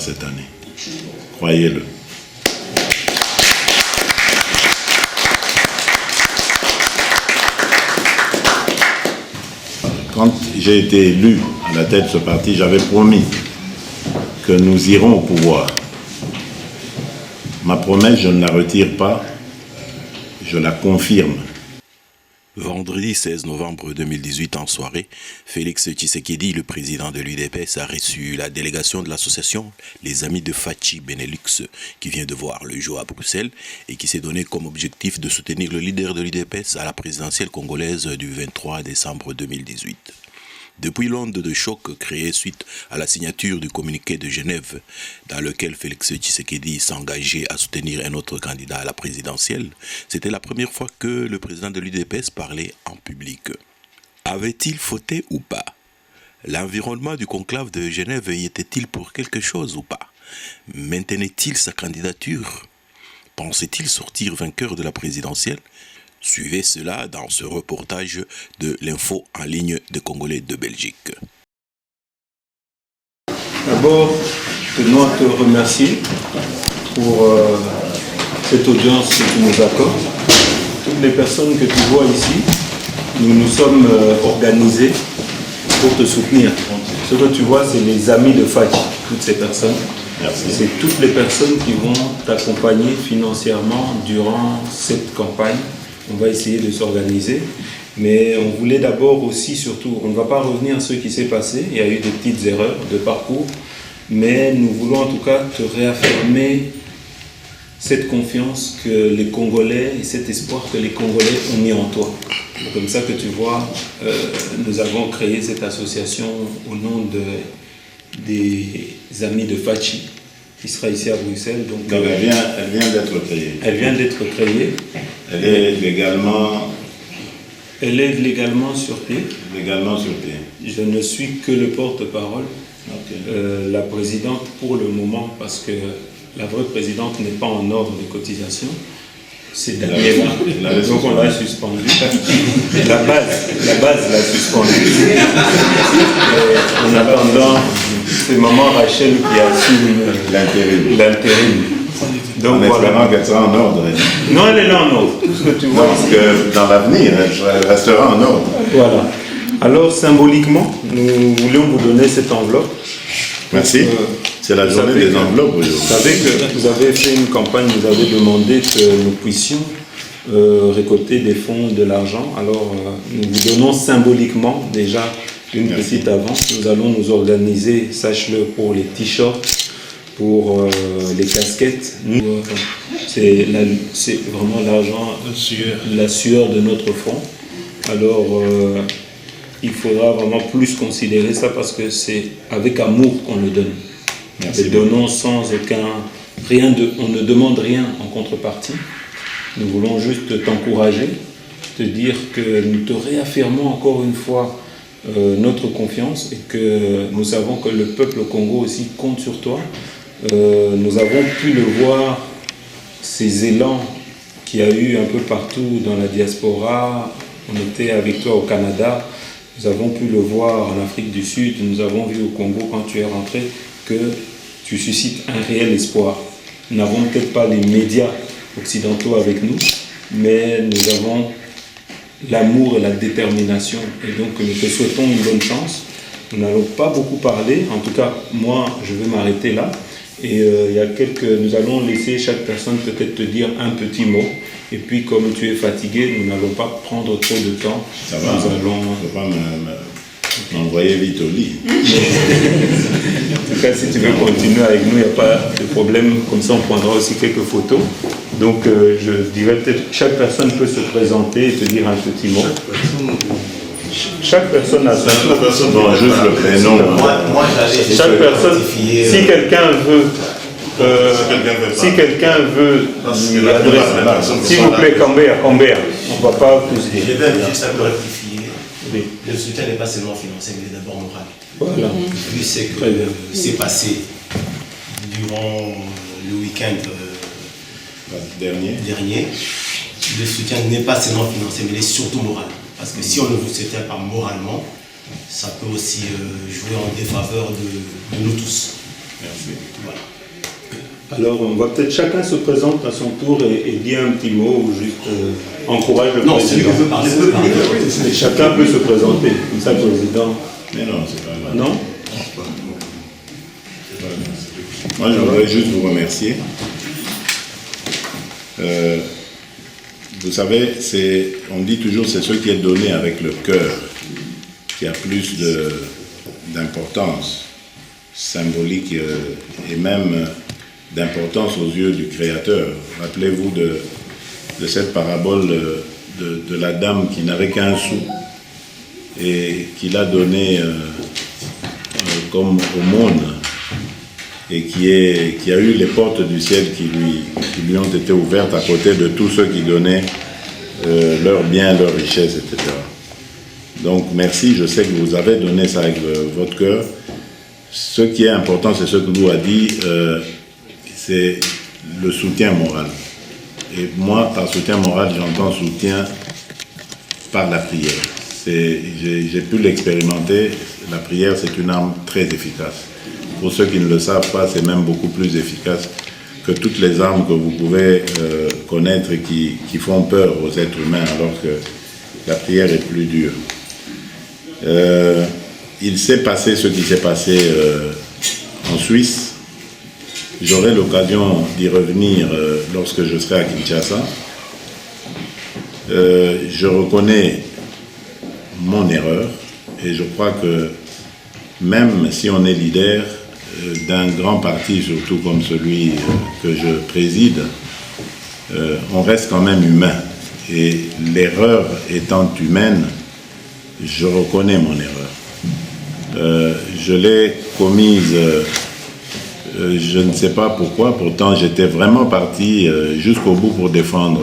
cette année. Croyez-le. Quand j'ai été élu à la tête de ce parti, j'avais promis que nous irons au pouvoir. Ma promesse, je ne la retire pas, je la confirme. Vendredi 16 novembre 2018 en soirée, Félix Tshisekedi, le président de l'UDPS, a reçu la délégation de l'association Les Amis de Fachi Benelux qui vient de voir le jour à Bruxelles et qui s'est donné comme objectif de soutenir le leader de l'UDPS à la présidentielle congolaise du 23 décembre 2018. Depuis l'onde de choc créée suite à la signature du communiqué de Genève dans lequel Félix Tshisekedi s'engageait à soutenir un autre candidat à la présidentielle, c'était la première fois que le président de l'UDPS parlait en public. Avait-il fauté ou pas? L'environnement du conclave de Genève y était-il pour quelque chose ou pas? Maintenait-il sa candidature? Pensait-il sortir vainqueur de la présidentielle? Suivez cela dans ce reportage de l'info en ligne des Congolais de Belgique. D'abord, tenons à te remercier pour cette audience que tu nous accordes. Toutes les personnes que tu vois ici, nous nous sommes organisés pour te soutenir. Ce que tu vois, c'est les amis de Fachi, toutes ces personnes. Merci. C'est toutes les personnes qui vont t'accompagner financièrement durant cette campagne. On va essayer de s'organiser, mais on voulait d'abord aussi, surtout, on ne va pas revenir à ce qui s'est passé, il y a eu des petites erreurs de parcours, mais nous voulons en tout cas te réaffirmer cette confiance que les Congolais et cet espoir que les Congolais ont mis en toi. C'est comme ça que tu vois, nous avons créé cette association au nom des Amis de Fachi, qui sera ici à Bruxelles. Donc, elle vient d'être créée. Elle vient d'être créée. Elle est légalement sur pied. Légalement sur pied. Je ne suis que le porte-parole. Okay. La présidente pour le moment, parce que la vraie présidente n'est pas en ordre de cotisation. C'est Daniela. Donc on l'a suspendu. La base l'a suspendu. En attendant, c'est maman Rachel qui assume l'intérim. Donc en espérant qu'elle sera en ordre. Non, elle est là en ordre. Tout ce que tu vois. Parce que dans l'avenir, elle restera en ordre. Voilà. Alors symboliquement, nous voulions vous donner cette enveloppe. Merci. C'est la journée des enveloppes aujourd'hui. Vous savez que vous avez fait une campagne, vous avez demandé que nous puissions récolter des fonds, de l'argent. Alors nous vous donnons symboliquement déjà une petite avance. Nous allons nous organiser, sache-le, pour les t-shirts, pour les casquettes. C'est vraiment l'argent, la sueur de notre front. Alors il faudra vraiment plus considérer ça parce que c'est avec amour qu'on le donne. Merci. Le donnons sans aucun... on ne demande rien en contrepartie. Nous voulons juste t'encourager, te dire que nous te réaffirmons encore une fois notre confiance et que nous savons que le peuple au Congo aussi compte sur toi. Nous avons pu le voir, ces élans qu'il y a eu un peu partout dans la diaspora. On était avec toi au Canada, nous avons pu le voir en Afrique du Sud, nous avons vu au Congo quand tu es rentré que tu suscites un réel espoir. Nous n'avons peut-être pas les médias occidentaux avec nous, mais nous avons l'amour et la détermination. Et donc nous te souhaitons une bonne chance. Nous n'allons pas beaucoup parler, en tout cas moi je vais m'arrêter là. Et nous allons laisser chaque personne peut-être te dire un petit mot. Et puis comme tu es fatigué, nous n'allons pas prendre trop de temps. Ça va, ne pas m'envoyer vite au lit. En tout cas, si tu veux continuer avec nous, il n'y a pas de problème. Comme ça, on prendra aussi quelques photos. Donc, je dirais peut-être chaque personne peut se présenter et te dire un petit mot. Chaque personne a son tour. Juste le prénom. Chaque personne, si quelqu'un veut... si quelqu'un veut s'il vous plaît, Cambert, on ne va pas tous dire. Je vais juste un peu rectifier. Oui. Le soutien n'est pas seulement financier, mais d'abord moral. Voilà. Vu ce que s'est passé durant le week-end dernier, le soutien n'est pas seulement financier, mais il est surtout moral. Parce que si on ne vous soutient pas moralement, ça peut aussi jouer en défaveur de nous tous. Merci. Voilà. Alors, on va peut-être chacun se présente à son tour et dire un petit mot ou juste encourage le Non, président. celui qui veut parler peut parler. Mais chacun peut se présenter. Comme ça, le président. Mais non, c'est pas grave. Non? Moi, je voudrais juste vous remercier. Vous savez, on dit toujours c'est ce qui est donné avec le cœur qui a plus d'importance symbolique et même d'importance aux yeux du Créateur. Rappelez-vous de cette parabole de la dame qui n'avait qu'un sou et qui l'a donné comme aumône et qui a eu les portes du ciel qui lui ont été ouvertes à côté de tous ceux qui donnaient leurs biens, leurs richesses, etc. Donc merci, je sais que vous avez donné ça avec votre cœur. Ce qui est important, c'est ce que nous a dit, c'est le soutien moral. Et moi, par soutien moral, j'entends soutien par la prière. J'ai pu l'expérimenter, la prière c'est une arme très efficace. Pour ceux qui ne le savent pas, c'est même beaucoup plus efficace que toutes les armes que vous pouvez connaître et qui font peur aux êtres humains, alors que la prière est plus dure. Il s'est passé ce qui s'est passé en Suisse. J'aurai l'occasion d'y revenir lorsque je serai à Kinshasa. Je reconnais mon erreur et je crois que même si on est leader d'un grand parti, surtout comme celui que je préside, on reste quand même humain. Et l'erreur étant humaine, je reconnais mon erreur. Je l'ai commise, je ne sais pas pourquoi, pourtant j'étais vraiment parti jusqu'au bout pour défendre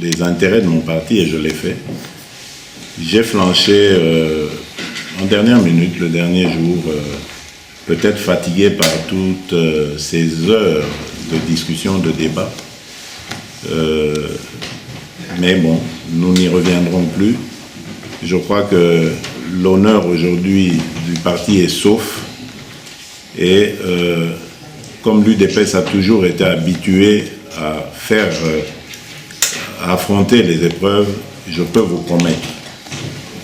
les intérêts de mon parti et je l'ai fait. J'ai flanché en dernière minute, le dernier jour, peut-être fatigué par toutes ces heures de discussion, de débat. Mais bon, nous n'y reviendrons plus. Je crois que l'honneur aujourd'hui du parti est sauf. Et comme l'UDPS a toujours été habitué à affronter les épreuves, je peux vous promettre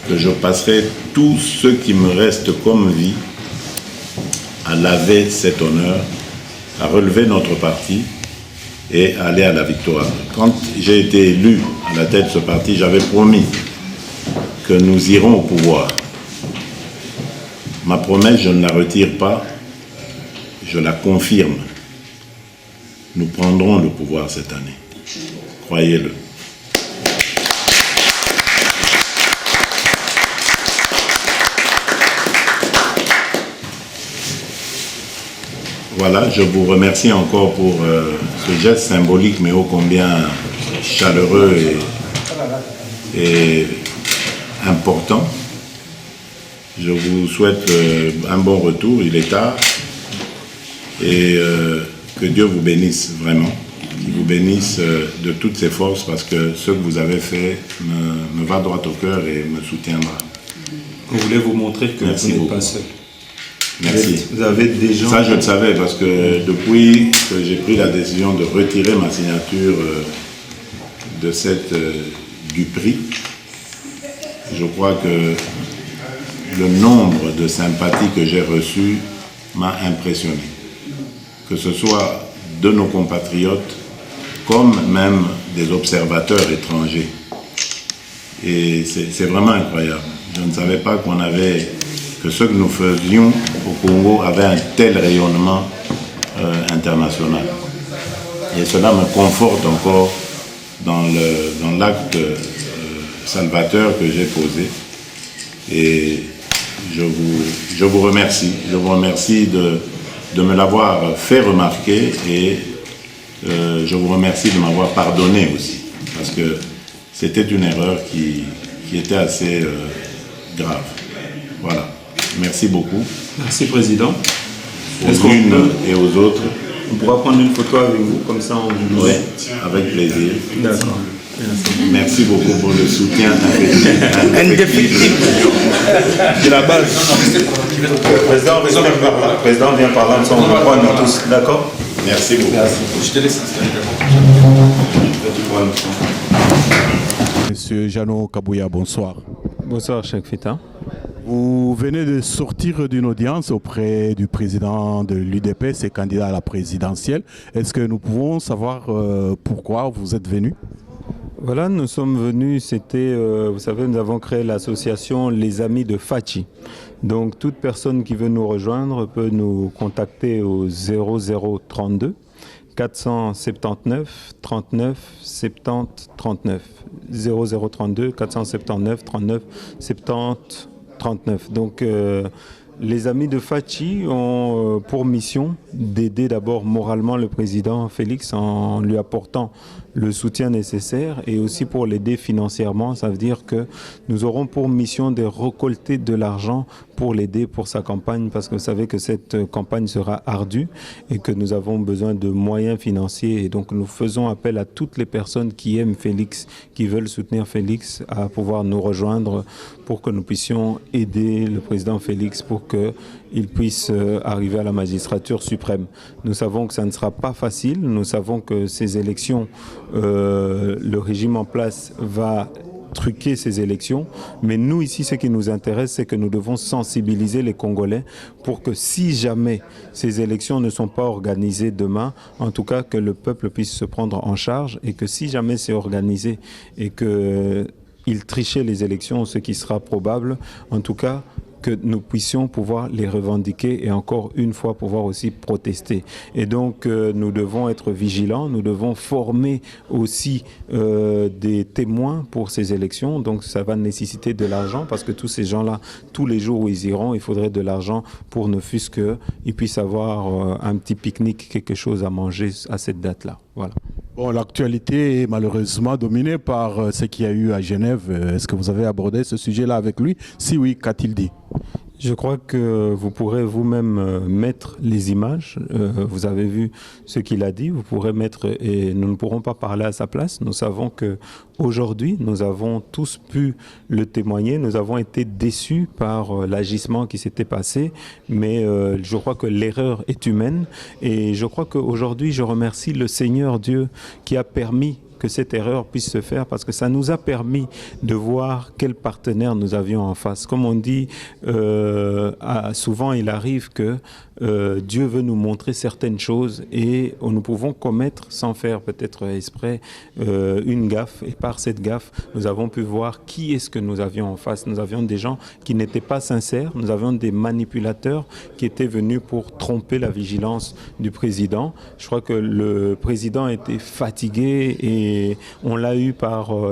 que je passerai tout ce qui me reste comme vie à laver cet honneur, à relever notre parti et à aller à la victoire. Quand j'ai été élu à la tête de ce parti, j'avais promis que nous irons au pouvoir. Ma promesse, je ne la retire pas, je la confirme. Nous prendrons le pouvoir cette année. Croyez-le. Voilà, je vous remercie encore pour ce geste symbolique, mais ô combien chaleureux et important. Je vous souhaite un bon retour, il est tard, et que Dieu vous bénisse vraiment, qu'il vous bénisse de toutes ses forces, parce que ce que vous avez fait me va droit au cœur et me soutiendra. On voulait vous montrer que Merci vous n'êtes beaucoup. pas seul. Merci. Vous avez des gens... Ça, je le savais, parce que depuis que j'ai pris la décision de retirer ma signature du prix, je crois que le nombre de sympathies que j'ai reçues m'a impressionné. Que ce soit de nos compatriotes, comme même des observateurs étrangers. Et c'est vraiment incroyable. Je ne savais pas que ce que nous faisions au Congo avait un tel rayonnement international. Et cela me conforte encore dans l'acte salvateur que j'ai posé. Et je vous remercie. Je vous remercie de me l'avoir fait remarquer et je vous remercie de m'avoir pardonné aussi. Parce que c'était une erreur qui était assez grave. Voilà. Merci beaucoup. Merci, Président. Aux unes et aux autres. On pourra prendre une photo avec vous, comme ça on vous... Oui, avec plaisir. D'accord. Merci beaucoup pour le soutien Indéfectible. C'est la base. Le président vient par là, nous sommes tous. D'accord? Merci beaucoup. Je te laisse installer. Monsieur Jeannot Kabouya, bonsoir. Bonsoir, Cheikh Fita. Vous venez de sortir d'une audience auprès du président de l'UDPS et candidat à la présidentielle. Est-ce que nous pouvons savoir pourquoi vous êtes venu? Voilà, nous sommes venus, vous savez, nous avons créé l'association Les Amis de Fachi. Donc, toute personne qui veut nous rejoindre peut nous contacter au 0032 479 39 70 39. 0032 479 39 70 39. Donc, les Amis de Fachi ont pour mission d'aider d'abord moralement le président Félix en lui apportant le soutien nécessaire et aussi pour l'aider financièrement. Ça veut dire que nous aurons pour mission de récolter de l'argent pour l'aider pour sa campagne, parce que vous savez que cette campagne sera ardue et que nous avons besoin de moyens financiers. Et donc nous faisons appel à toutes les personnes qui aiment Félix, qui veulent soutenir Félix, à pouvoir nous rejoindre pour que nous puissions aider le président Félix pour qu'il puisse arriver à la magistrature suprême. Nous savons que ça ne sera pas facile. Nous savons que ces élections, le régime en place va truquer ces élections. Mais nous, ici, ce qui nous intéresse, c'est que nous devons sensibiliser les Congolais pour que si jamais ces élections ne sont pas organisées demain, en tout cas que le peuple puisse se prendre en charge, et que si jamais c'est organisé et qu'il trichait les élections, ce qui sera probable, en tout cas, que nous puissions pouvoir les revendiquer et encore une fois pouvoir aussi protester. Et donc nous devons être vigilants, nous devons former aussi des témoins pour ces élections. Donc ça va nécessiter de l'argent, parce que tous ces gens-là, tous les jours où ils iront, il faudrait de l'argent pour ne fût-ce qu'ils puissent avoir un petit pique-nique, quelque chose à manger à cette date-là. Voilà. Bon, l'actualité est malheureusement dominée par ce qu'il y a eu à Genève. Est-ce que vous avez abordé ce sujet-là avec lui? Si oui, qu'a-t-il dit? Je crois que vous pourrez vous-même mettre les images. Vous avez vu ce qu'il a dit. Vous pourrez mettre, et nous ne pourrons pas parler à sa place. Nous savons que aujourd'hui, nous avons tous pu le témoigner. Nous avons été déçus par l'agissement qui s'était passé, mais je crois que l'erreur est humaine. Et je crois qu'aujourd'hui, je remercie le Seigneur Dieu qui a permis que cette erreur puisse se faire, parce que ça nous a permis de voir quel partenaire nous avions en face. Comme on dit, souvent il arrive que Dieu veut nous montrer certaines choses et nous pouvons commettre, sans faire peut-être exprès, une gaffe. Et par cette gaffe, nous avons pu voir qui est-ce que nous avions en face. Nous avions des gens qui n'étaient pas sincères, nous avions des manipulateurs qui étaient venus pour tromper la vigilance du président. Je crois que le président était fatigué et on l'a eu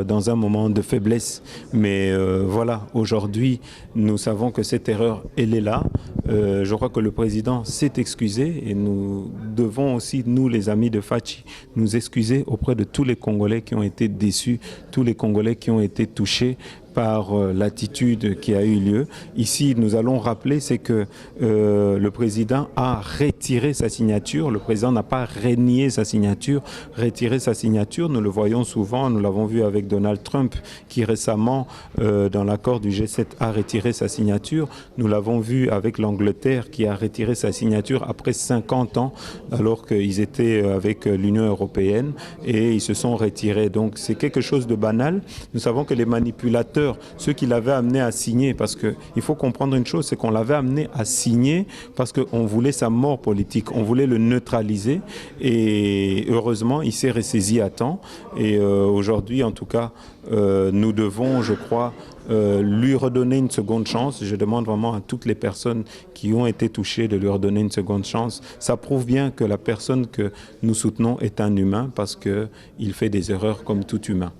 dans un moment de faiblesse. Mais voilà, aujourd'hui, nous savons que cette erreur, elle est là. Je crois que le président s'est excusé et nous devons aussi, nous les amis de Fachi, nous excuser auprès de tous les Congolais qui ont été déçus, tous les Congolais qui ont été touchés par l'attitude qui a eu lieu. Ici, nous allons rappeler, c'est que le président a retiré sa signature. Le président n'a pas renié sa signature, retiré sa signature. Nous le voyons souvent, nous l'avons vu avec Donald Trump, qui récemment, dans l'accord du G7, a retiré sa signature. Nous l'avons vu avec l'Angleterre, qui a retiré sa signature après 50 ans, alors qu'ils étaient avec l'Union européenne, et ils se sont retirés. Donc c'est quelque chose de banal. Nous savons que les manipulateurs, ceux qui l'avaient amené à signer, parce qu'il faut comprendre une chose, c'est qu'on l'avait amené à signer parce qu'on voulait sa mort politique, on voulait le neutraliser, et heureusement il s'est ressaisi à temps. Et aujourd'hui, en tout cas, nous devons, je crois, lui redonner une seconde chance. Je demande vraiment à toutes les personnes qui ont été touchées de lui redonner une seconde chance. Ça prouve bien que la personne que nous soutenons est un humain, parce qu'il fait des erreurs comme tout humain.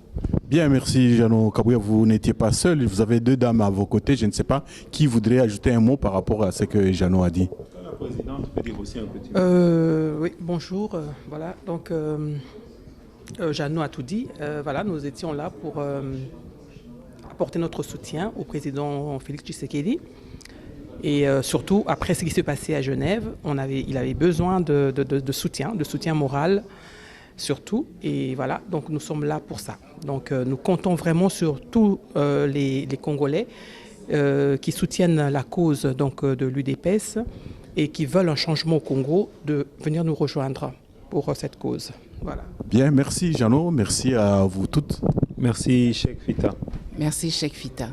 Bien, merci Jeannot Kabouya. Vous n'étiez pas seul, vous avez deux dames à vos côtés. Je ne sais pas qui voudrait ajouter un mot par rapport à ce que Jeannot a dit. La présidente peut dire aussi un petit mot. Oui, bonjour. Voilà, donc Jeannot a tout dit. Voilà, nous étions là pour apporter notre soutien au président Félix Tshisekedi. Et surtout, après ce qui s'est passé à Genève, il avait besoin de soutien moral. surtout. Et voilà, donc nous sommes là pour ça. Donc nous comptons vraiment sur tous les Congolais qui soutiennent la cause donc, de l'UDPS et qui veulent un changement au Congo de venir nous rejoindre pour cette cause. Voilà. Bien, merci Jeannot, merci à vous toutes. Merci, Cheikh Fita. Merci, Cheikh Fita.